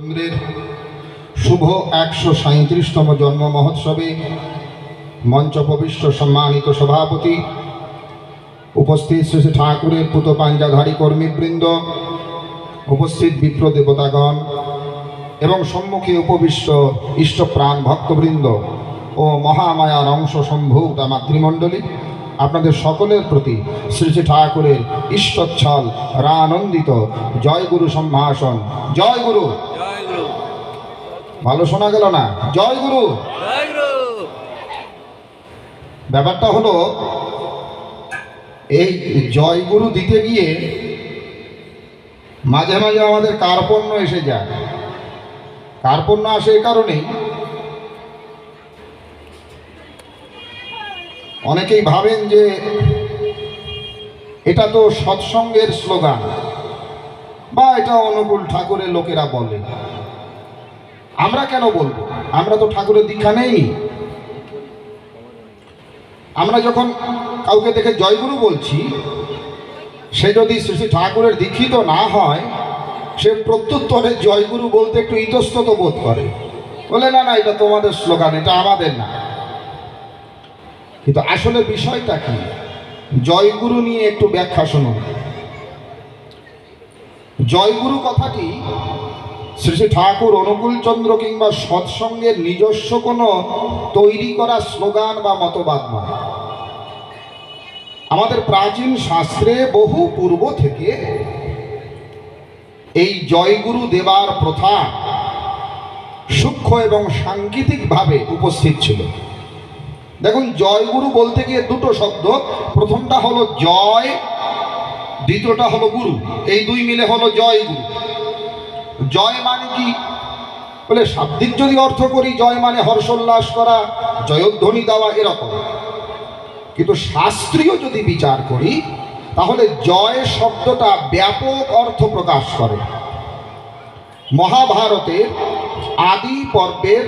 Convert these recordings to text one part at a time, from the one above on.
চন্দ্রের শুভ 137তম জন্ম মহোৎসবে মঞ্চপবিষ্ট সম্মানিত সভাপতি, উপস্থিত শ্রী শ্রী ঠাকুরের পুত পাঞ্জাধারী কর্মীবৃন্দ, উপস্থিত বিপ্র দেবতাগণ এবং সম্মুখে উপবিষ্ট ইষ্টপ্রাণ ভক্তবৃন্দ ও মহামায়ার অংশ সম্ভূতা মাতৃমণ্ডলী, আপনাদের সকলের প্রতি শ্রী শ্রী ঠাকুরের ঈশ্বচ্ছল রানন্দিত জয় গুরু সম্ভাষণ। জয় গুরু। ভালো শোনা গেল না? জয় গুরু। ব্যাপারটা হলো, এই জয় গুরু দিতে গিয়ে মাঝে মাঝে আমাদের কার্পণ্য এসে যায়। কার্পণ্য আসে এই কারণেই, অনেকেই ভাবেন যে এটা তো সৎসঙ্গের স্লোগান বা এটা অনুকূল ঠাকুরের লোকেরা বলে, আমরা কেন বলবো? আমরা তো ঠাকুরের দীক্ষা নেইনি। আমরা যখন কাউকে দেখে জয়গুরু বলছি, সে যদি শ্রী শ্রী ঠাকুরের দীক্ষিত না হয়, সে প্রত্যুত্তরে জয়গুরু বলতে একটু ইতস্তত বোধ করে, বলে না না এটা তোমাদের স্লোগান, এটা আমাদের না। কিন্তু আসলে বিষয়টা কি? জয়গুরু নিয়ে একটু ব্যাখ্যা শুনুন। জয়গুরু কথাটি শ্রী শ্রী ঠাকুর অনুকূলচন্দ্র কিংবা সৎসঙ্গের নিজস্ব কোনো তৈরি করা স্লোগান বা মতবাদ নয়। আমাদের প্রাচীন শাস্ত্রে বহু পূর্ব থেকে এই জয়গুরু দেবার প্রথা সূক্ষ্ম এবং সাংকেতিকভাবে উপস্থিত ছিল। দেখুন, জয়গুরু বলতে গিয়ে দুটো শব্দ, প্রথমটা হলো জয়, দ্বিতীয়টা হলো গুরু, এই দুই মিলে হলো জয়গুরু। জয় মানে কি বলে শাব্দিক যদি অর্থ করি, জয় মানে হর্ষোল্লাস করা, জয়ধ্বনি দেওয়া, এরকম। কিন্তু শাস্ত্রীয় যদি বিচার করি, তাহলে জয় শব্দটা ব্যাপক অর্থ প্রকাশ করে। মহাভারতের আদি পর্বের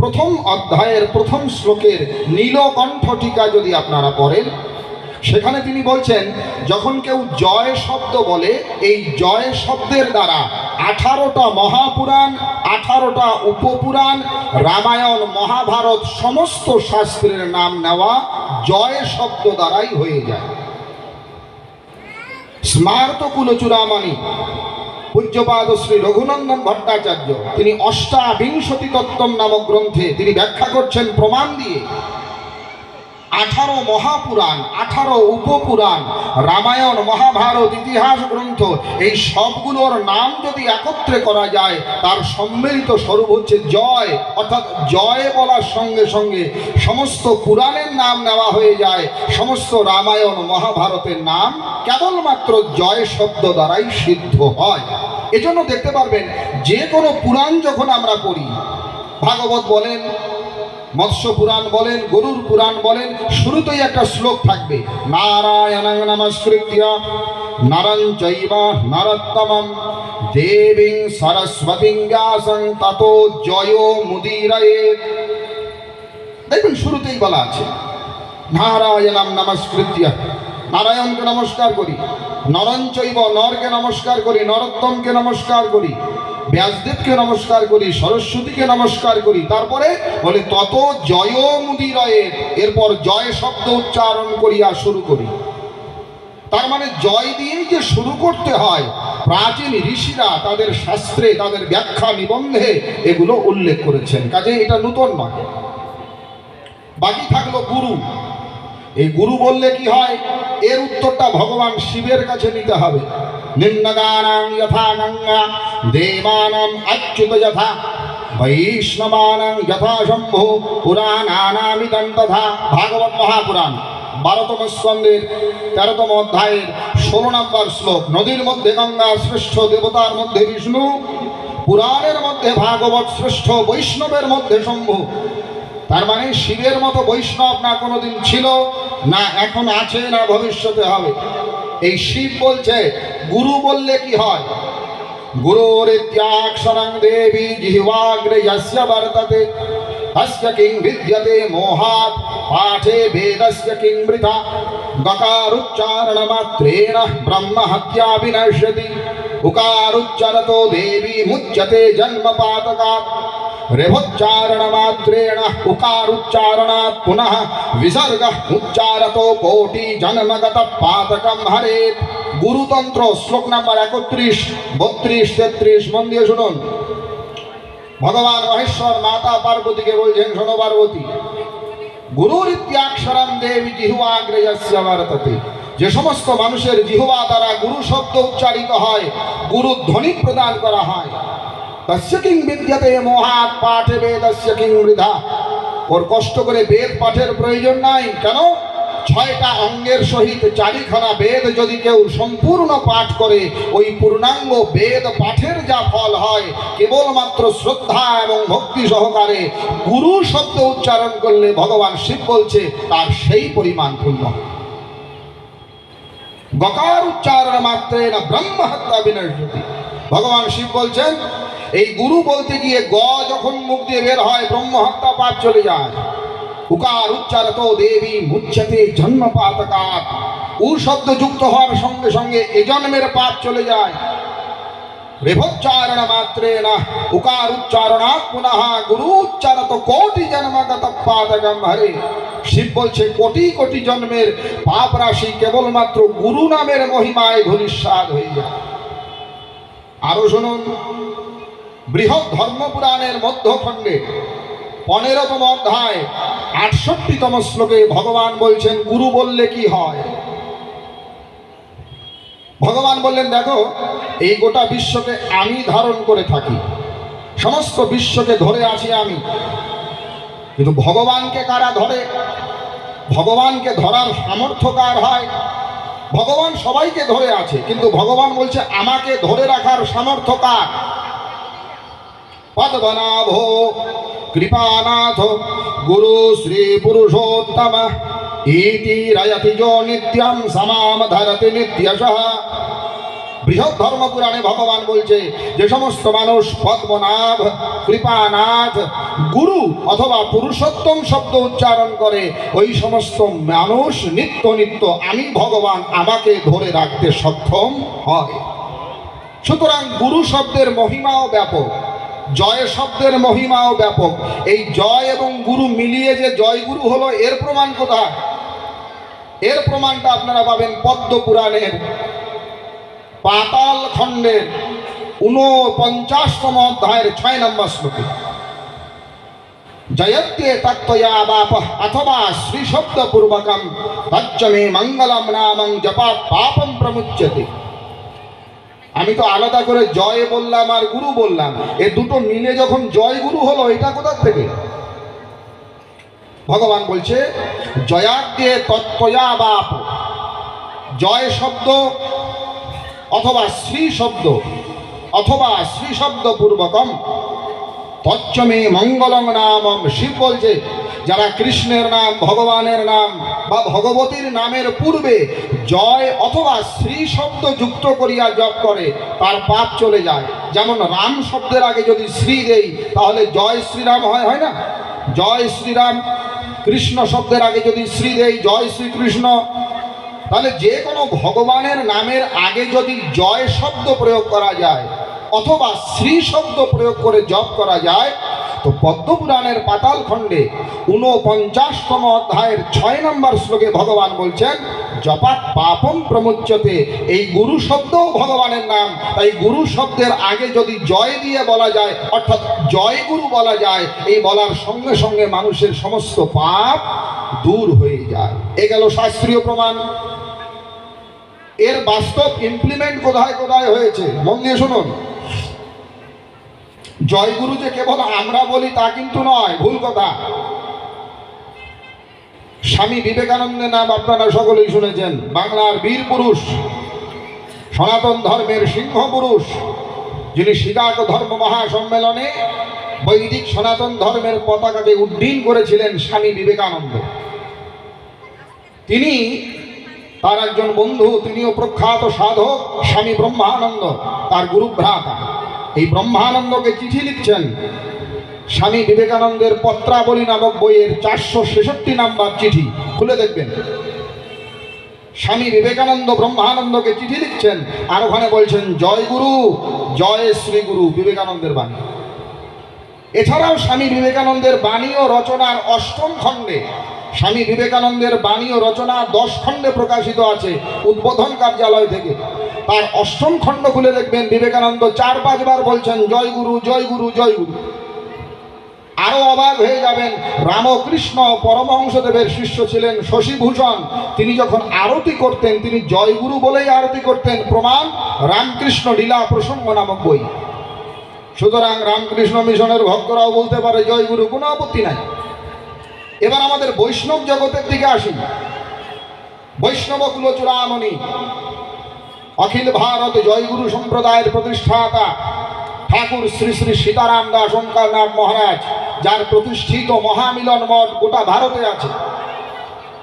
প্রথম অধ্যায়ের প্রথম শ্লোকের নীলকণ্ঠ টিকা যদি আপনারা পড়েন, সেখানে তিনি বলছেন, যখন কেউ জয় শব্দ বলে, এই জয় শব্দের দ্বারা 18টা মহাপুরাণ, 18টা উপপুরাণ, রামায়ণ, মহাভারত সমস্ত শাস্ত্রের নাম নেওয়া জয় শব্দ দ্বারাই হয়ে যায়। স্মার্ত কুলচূড়ামণি পূজ্যপাদ শ্রী রঘুনন্দন ভট্টাচার্য, তিনি অষ্টাবিংশতি তত্ত্বম নামক গ্রন্থে তিনি ব্যাখ্যা করছেন প্রমাণ দিয়ে, 18 মহাপুরাণ, 18 উপপুরাণ, রামায়ণ, মহাভারত, ইতিহাস গ্রন্থ, এই সবগুলোর নাম যদি একত্রে করা যায়, তার সম্মিলিত স্বরূপ হচ্ছে জয়। অর্থাৎ জয় বলার সঙ্গে সঙ্গে সমস্ত পুরাণের নাম নেওয়া হয়ে যায়, সমস্ত রামায়ণ মহাভারতের নাম কেবলমাত্র জয় শব্দ দ্বারাই সিদ্ধ হয়। এজন্য দেখতে পারবেন, যে কোনো পুরাণ যখন আমরা পড়ি, ভাগবত বলেন, মৎস্য পুরাণ বলেন, গরুর পুরাণ বলেন, শুরুতেই একটা শ্লোক থাকবে, নারায়ণং নমস্কৃত্য নরং চৈব নরোত্তমং দেবীং সরস্বতীং ব্যাসং ততো জয়ো মুদীরয়েৎ। দেখবেন শুরুতেই বলা আছে নারায়ণং নমস্কৃত্য, নারায়ণকে নমস্কার করি, নরং চৈব, নরকে নমস্কার করি, নরোত্তমকে নমস্কার করি, ব্যাসদেবকে নমস্কার করি, সরস্বতীকে নমস্কার করি, তারপরে বলে তত জয় মুদীরয়েৎ, এরপর জয় শব্দ উচ্চারণ করিয়া শুরু করি। তার মানে জয় দিয়েই যে শুরু করতে হয়, প্রাচীন ঋষিরা তাদের শাস্ত্রে, তাদের ব্যাখ্যা নিবন্ধে এগুলো উল্লেখ করেছেন, কাজে এটা নতুন নয়। বাকি থাকলো গুরু। এই গুরু বললে কি হয়, এর উত্তরটা ভগবান শিবের কাছে নিতে হবে। নিম্নগানাং যথা গঙ্গা দেবানাং অচ্যুত যথা বৈষ্ণবানাং যথা শম্ভু পুরাণানামিদং তথা। ভাগবত মহাপুরাণ 12তম স্কন্ধের 13তম অধ্যায়ের 16 নম্বর শ্লোক। নদীর মধ্যে গঙ্গা শ্রেষ্ঠ, দেবতার মধ্যে বিষ্ণু, পুরাণের মধ্যে ভাগবত শ্রেষ্ঠ, বৈষ্ণবের মধ্যে শম্ভু। তার মানে শিবের মতো বৈষ্ণব না কোনোদিন ছিল, না এখন আছে, না ভবিষ্যতে হবে। এই শিব বলছে গুরু বললে কি হয়, গুরুরিত্যাক্ষরং দেবী জিহ্বাগ্রে যস্য বর্ততে তস্য কিং বিদ্যতে মোহাৎ পাঠে বেদস্য কিং বৃথা। গকারুচ্চারণ মাত্রেণ ব্রহ্ম হত্যা বিনশ্যতি। उकारुच्चरतो देवी मुच्यते जन्मपातकात् रेफोच्चारणमात्रेण उकारुच्चारणात् पुनः विसर्गः उच्चारतो कोटि जन्मगत पातकं हरेत्। गुरुतंत्र श्लोक नंबर 31, 32, 33 मन दिए शुनुन। भगवान महेश्वर माता पार्वती के बोलছেন, শোনো পার্বতী, গুরুরিত্যাক্ষরম দেবী জিহ্বাগ্রয়স্য বর্ততে। যে সমস্ত মানুষের জিহ্বা দ্বারা গুরু শব্দ উচ্চারিত হয়, গুরু ধ্বনি প্রদান করা হয়, তস্য কিং বিদ্যতে মোহাৎ পাঠে বেদস্য কিং বৃথা। ওর কষ্ট করে বেদ পাঠের প্রয়োজন নাই। কেন? 6টা অঙ্গের সহিত 4খানা বেদ যদি কেউ সম্পূর্ণ পাঠ করে, ওই পূর্ণাঙ্গ বেদ পাঠের যা ফল হয়, কেবলমাত্র শ্রদ্ধা এবং ভক্তি সহকারে গুরু শব্দ উচ্চারণ করলে ভগবান শিব বলছে তার সেই পরিমাণ পূর্ণ। গকার উচ্চারণ মাত্রে না ব্রহ্ম হত্যা বিনশ্যতি। ভগবান শিব বলছেন এই গুরু বলতে গিয়ে গ যখন মুখ দিয়ে বের হয়, ব্রহ্ম হত্যা পাপ চলে যায়। উকার উচ্চারতো দেবী মুচ্যতে জন্মপাতকাৎ। উ শব্দ যুক্ত হওয়ার সঙ্গে সঙ্গে এ জন্মের পাপ চলে যায়। রেফোচ্চারণ মাত্রে না উকার উচ্চারণাৎ পুনঃ গুরু উচ্চারত কোটি জন্মগত পাতকম হরে। শিব বলছে কোটি কোটি জন্মের পাপ রাশি কেবলমাত্র গুরু নামের মহিমায় ধূলিসাৎ হয়ে যায়। আরো শুনুন, বৃহৎ ধর্মপুরাণের মধ্যখণ্ডে 15তম অধ্যায় 68তম শ্লোকে ভগবান বলছেন গুরু বললে কি হয়। ভগবান বললেন, দেখো এই গোটা বিশ্বকে আমি ধারণ করে থাকি, সমস্ত বিশ্বকে ধরে আছি আমি, কিন্তু ভগবানকে কারা ধরে? ভগবানকে ধরার সামর্থ্য কার হয়? ভগবান সবাইকে ধরে আছে, কিন্তু ভগবান বলছে আমাকে ধরে রাখার সামর্থ্য কার? পদ্মনাভ কৃপানাথ গুরু শ্রী পুরুষোত্তম ইতি রয়তি যো নিত্যম সমাম ধরতি নিত্যশঃ। বৃহৎ ধর্মপুরাণে ভগবান বলছে যে সমস্ত মানুষ পদ্মনাভ, কৃপানাথ, গুরু অথবা পুরুষোত্তম শব্দ উচ্চারণ করে, ওই সমস্ত মানুষ নিত্য নিত্য আমি ভগবান আমাকে ধরে রাখতে সক্ষম হয়। সুতরাং গুরু শব্দের মহিমাও ব্যাপক, জয় শব্দের মহিমাও ব্যাপক। এই জয় এবং গুরু মিলিয়ে যে জয় গুরু হলো, এর প্রমাণ কোথায়? এর প্রমাণটা আপনারা পাবেন পদ্ম পুরাণের পাতাল খণ্ডের 49তম অধ্যায়ের 6 নম্বর শ্লোকে। জয়ত্যে তত্ত্বয়া বাপ অথবা শ্রী শব্দ পূর্বকম তচ্চমে মঙ্গলম নামং জপাৎ পাপম প্রমুচ্যতে। আমি তো আলাদা করে জয় বললাম আর গুরু বললাম, এ দুটো মিলে যখন জয় গুরু হলো, এটা কোথা থেকে? ভগবান বলছে জয়াদ্যে তত্ত্বয়া বাপ, জয় শব্দ অথবা শ্রী শব্দ অথবা শ্রী শব্দ পূর্বকম তচ্চমে মঙ্গলম নামম। শিব বলছে যারা কৃষ্ণের নাম, ভগবানের নাম বা ভগবতীর নামের পূর্বে জয় অথবা শ্রী শব্দ যুক্ত করিয়া জপ করে, তার পাপ চলে যায়। যেমন রাম শব্দের আগে যদি শ্রী দেই তাহলে জয় শ্রীরাম হয়, হয় না? জয় শ্রীরাম। কৃষ্ণ শব্দের আগে যদি শ্রী দেই জয় শ্রীকৃষ্ণ। তাহলে যে কোনো ভগবানের নামের আগে যদি জয় শব্দ প্রয়োগ করা যায় অথবা শ্রী শব্দ প্রয়োগ করে জপ করা যায়, তো পদ্মপুরাণের পাতাল খণ্ডে 49তম অধ্যায়ের 6 নম্বর শ্লোকে ভগবান বলছেন জপাৎ পাপম প্রমুচ্যতে। এই গুরু শব্দও ভগবানের নাম, তাই গুরু শব্দের আগে যদি জয় দিয়ে বলা যায়, অর্থাৎ জয় গুরু বলা যায়, এই বলার সঙ্গে সঙ্গে মানুষের সমস্ত পাপ দূর হয়ে যায়। এ গেল শাস্ত্রীয় প্রমাণ। এর বাস্তব ইমপ্লিমেন্ট কোথায় কোথায় হয়েছে মন দিয়ে শুনুন। জয়গুরু যে কেবল আমরা বলি তা কিন্তু নয়, ভুল কথা। স্বামী বিবেকানন্দের নাম আপনারা সকলেই শুনেছেন, বাংলার বীর পুরুষ, সনাতন ধর্মের সিংহ পুরুষ, যিনি শিকাগো ধর্ম মহাসম্মেলনে বৈদিক সনাতন ধর্মের পতাকাকে উড্ডীন করেছিলেন স্বামী বিবেকানন্দ। তিনি তার একজন বন্ধু, তিনিও প্রখ্যাত সাধক স্বামী ব্রহ্মানন্দ, তার গুরুভ্রাতা। এই ব্রহ্মানন্দকে চিঠি লিখছেন। স্বামী বিবেকানন্দের পত্রাবলী নামক বইয়ের 466 নাম্বার চিঠি খুলে দেখবেন। স্বামী বিবেকানন্দ ব্রহ্মানন্দকে চিঠি লিখছেন, আর ওখানে বলছেন জয় গুরু, জয় শ্রী গুরু, বিবেকানন্দের বাণী। এছাড়াও স্বামী বিবেকানন্দের বাণী ও রচনার অষ্টম খণ্ডে, স্বামী বিবেকানন্দের বাণী ও রচনা 10 খণ্ডে প্রকাশিত আছে উদ্বোধন কার্যালয় থেকে। তার অষ্টম খণ্ড খুলে দেখবেন বিবেকানন্দ 4-5 বার বলছেন জয় গুরু, জয় গুরু, জয় গুরু। আরো অবাক হয়ে যাবেন, রামকৃষ্ণ পরমহংসদেবের শিষ্য ছিলেন শশীভূষণ, তিনি যখন আরতি করতেন তিনি জয় গুরু বলেই আরতি করতেন। প্রমাণ রামকৃষ্ণ লীলা প্রসঙ্গ নামক বই। সুতরাং রামকৃষ্ণ মিশনের ভক্তরাও বলতে পারে জয় গুরু, কোনো আপত্তি নাই। এবার আমাদের বৈষ্ণব জগতের দিকে আসি। বৈষ্ণব কুলচূড়ামণি, অখিল ভারত জয়গুরু সম্প্রদায়ের প্রতিষ্ঠাতা ঠাকুর শ্রী শ্রী সীতারাম দাস ওঙ্কারনাথ মহারাজ, যার প্রতিষ্ঠিত মহামিলন মঠ গোটা ভারতে আছে।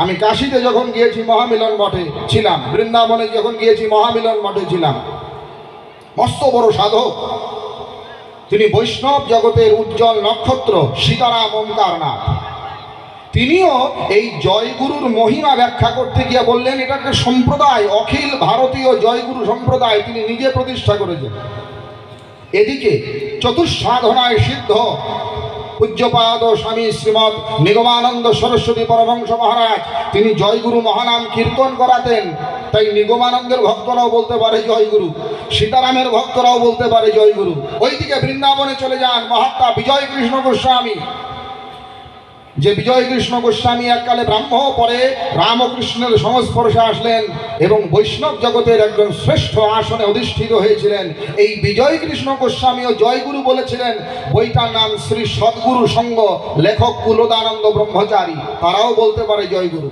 আমি কাশীতে যখন গিয়েছি মহামিলন মঠে ছিলাম, বৃন্দাবনে যখন গিয়েছি মহামিলন মঠে ছিলাম। মস্ত বড় সাধক তিনি, বৈষ্ণব জগতের উজ্জ্বল নক্ষত্র সীতারাম ওঙ্কারনাথ। তিনিও এই জয়গুরুর মহিমা ব্যাখ্যা করতে গিয়ে বললেন এটা একটা সম্প্রদায়, অখিল ভারতীয় জয়গুরু সম্প্রদায় তিনি নিজে প্রতিষ্ঠা করেছেন। এদিকে চতুঃসাধনায় সিদ্ধ পূজ্যপাদ স্বামী শ্রীমৎ নিগমানন্দ সরস্বতী পরমহংস মহারাজ, তিনি জয়গুরু মহানাম কীর্তন করাতেন। তাই নিগমানন্দের ভক্তরাও বলতে পারে জয়গুরু, সীতারামের ভক্তরাও বলতে পারে জয়গুরু। ওইদিকে বৃন্দাবনে চলে যান মহাত্মা বিজয় কৃষ্ণ গোস্বামী, যে বিজয় কৃষ্ণ গোস্বামী এককালে ব্রাহ্ম, পরে রামকৃষ্ণের সংস্পর্শে আসলেন এবং বৈষ্ণব জগতের একজন শ্রেষ্ঠ আসনে অধিষ্ঠিত হয়েছিলেন। এই বিজয় কৃষ্ণ গোস্বামীও জয়গুরু বলেছিলেন। বইটার নাম শ্রী সদ্গুরু সঙ্গ, লেখক কুলদানন্দ ব্রহ্মচারী, তারাও বলতে পারে জয়গুরু।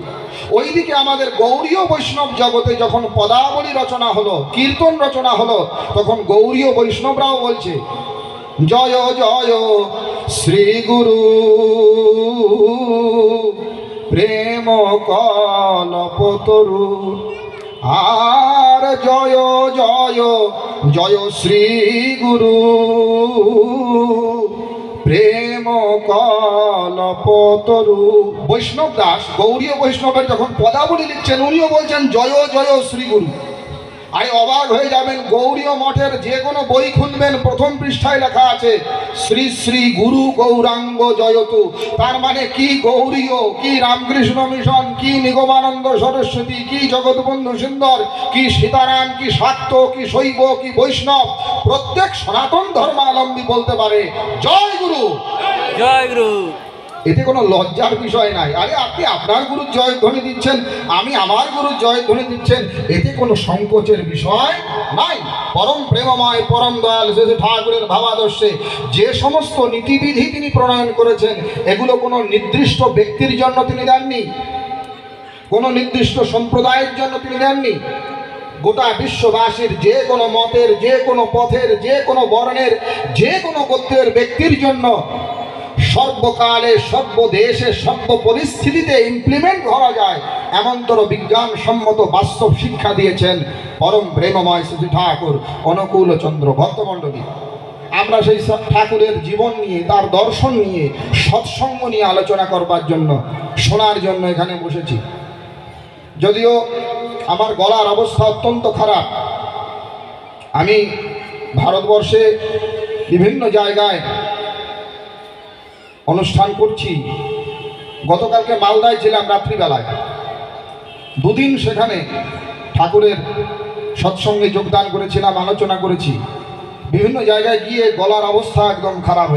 ওইদিকে আমাদের গৌড়ীয় বৈষ্ণব জগতে যখন পদাবলী রচনা হলো, কীর্তন রচনা হলো, তখন গৌড়ীয় বৈষ্ণবরাও বলছে জয় জয় শ্রী গুরু প্রেম কল্পতরু, আর জয় জয় জয় শ্রী গুরু প্রেম কল্পতরু। বৈষ্ণব দাস গৌড়ীয় বৈষ্ণবের যখন পদাবলী লিখছেন, উনিও বলছেন জয় জয় শ্রী গুরু। আরে অবাক হয়ে যাবেন, গৌড়ীয় মঠের যে কোনো বই খুলবেন প্রথম পৃষ্ঠায় লেখা আছে শ্রী শ্রী গুরু গৌরাঙ্গ জয়তু। তার মানে কি গৌড়ীয়, কি রামকৃষ্ণ মিশন, কি নিগমানন্দ সরস্বতী, কি জগৎবন্ধু সুন্দর, কি সীতারাম, কি শাক্ত, কি শৈব, কি বৈষ্ণব, প্রত্যেক সনাতন ধর্মাবলম্বী বলতে পারে জয় গুরু, জয় গুরু। এতে কোনো লজ্জার বিষয় নাই। আরে আপনি আপনার গুরুর জয়ধ্বনি দিচ্ছেন, আমি আমার গুরুর জয়ধ্বনি দিচ্ছেন, এতে কোনো সংকোচের বিষয় নাই। পরম প্রেমময় পরম দয়াল শ্রী ঠাকুরের ভাবাদর্শে যে সমস্ত নীতিবিধি তিনি প্রণয়ন করেছেন, এগুলো কোনো নির্দিষ্ট ব্যক্তির জন্য তিনি দেননি, কোনো নির্দিষ্ট সম্প্রদায়ের জন্য তিনি দেননি। গোটা বিশ্ববাসীর যে কোনো মতের, যে কোনো পথের, যে কোনো বর্ণের, যে কোনো গোত্রের ব্যক্তির জন্য সর্বকালে সর্বদেশে সর্ব পরিস্থিতিতে ইমপ্লিমেন্ট করা যায় এমনতর বিজ্ঞানসম্মত বাস্তব শিক্ষা দিয়েছেন পরম প্রেমময় শ্রী ঠাকুর অনুকূল চন্দ্র ভক্তমণ্ডলী। আমরা সেই ঠাকুরের জীবন নিয়ে, তার দর্শন নিয়ে, সৎসঙ্গ নিয়ে আলোচনা করবার জন্য, শোনার জন্য এখানে বসেছি। যদিও আমার গলার অবস্থা অত্যন্ত খারাপ, আমি ভারতবর্ষে বিভিন্ন জায়গায় অনুষ্ঠান করছি। গতকালকে মালদায় ছিলাম রাত্রিবেলায়, 2 দিন সেখানে ঠাকুরের সৎসঙ্গে যোগদান করেছিলাম, আলোচনা করেছি। বিভিন্ন জায়গায় গিয়ে গলার অবস্থা একদম খারাপ হয়ে